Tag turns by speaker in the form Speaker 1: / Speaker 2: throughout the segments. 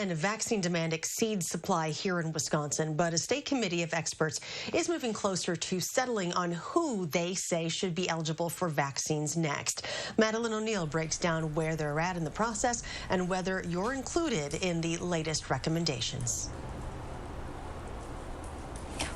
Speaker 1: Again, vaccine demand exceeds supply here in Wisconsin, but a state committee of experts is moving closer to settling on who they say should be eligible for vaccines next. Madeline O'Neill breaks down where they're at in the process and whether you're included in the latest recommendations.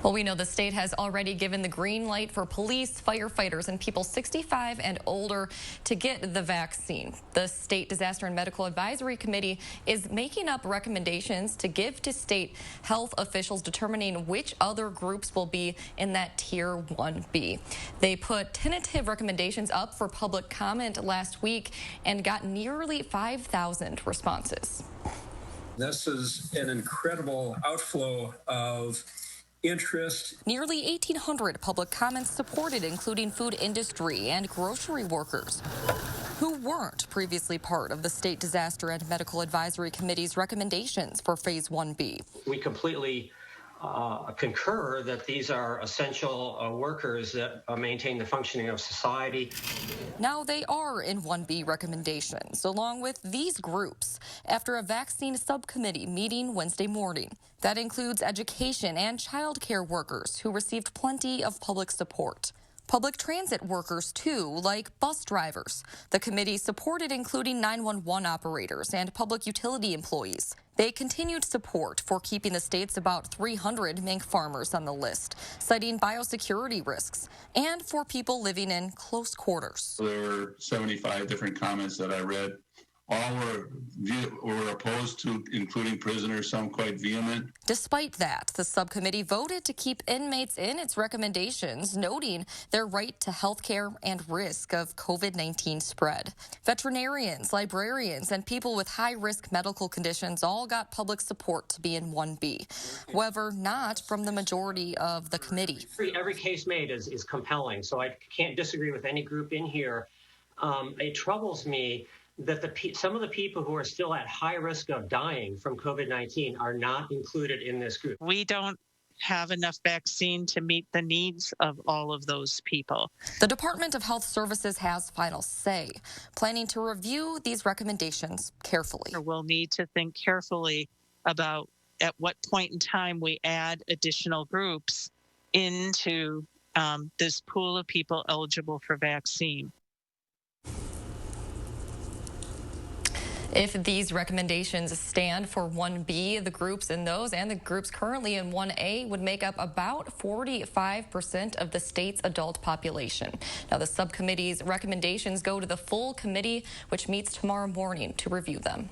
Speaker 2: Well, we know the state has already given the green light for police, firefighters, and people 65 and older to get the vaccine. The State Disaster and Medical Advisory Committee is making up recommendations to give to state health officials determining which other groups will be in that Tier 1B. They put tentative recommendations up for public comment last week and got nearly 5,000 responses.
Speaker 3: This is an incredible outflow of interest.
Speaker 2: Nearly 1,800 public comments supported, including food industry and grocery workers who weren't previously part of the State Disaster and Medical Advisory Committee's recommendations for Phase 1B.
Speaker 4: We completely concur that these are essential workers that maintain the functioning of society.
Speaker 2: Now they are in 1B recommendations, along with these groups, after a vaccine subcommittee meeting Wednesday morning. That includes education and child care workers who received plenty of public support. Public transit workers, too, like bus drivers. The committee supported including 911 operators and public utility employees. They continued support for keeping the state's about 300 mink farmers on the list, citing biosecurity risks, and for people living in close quarters.
Speaker 5: There were 75 different comments that I read. All were opposed to including prisoners, some quite vehement.
Speaker 2: Despite that, the subcommittee voted to keep inmates in its recommendations, noting their right to health care and risk of COVID-19 spread. Veterinarians, librarians, and people with high-risk medical conditions all got public support to be in 1B. However, not from the majority of the committee.
Speaker 4: Every case made is compelling, so I can't disagree with any group in here. It troubles me that some of the people who are still at high risk of dying from COVID-19 are not included in this group.
Speaker 6: We don't have enough vaccine to meet the needs of all of those people.
Speaker 2: The Department of Health Services has final say, planning to review these recommendations carefully.
Speaker 6: We'll need to think carefully about at what point in time we add additional groups into this pool of people eligible for vaccine.
Speaker 2: If these recommendations stand for 1B, the groups in those and the groups currently in 1A would make up about 45% of the state's adult population. Now, the subcommittee's recommendations go to the full committee, which meets tomorrow morning to review them.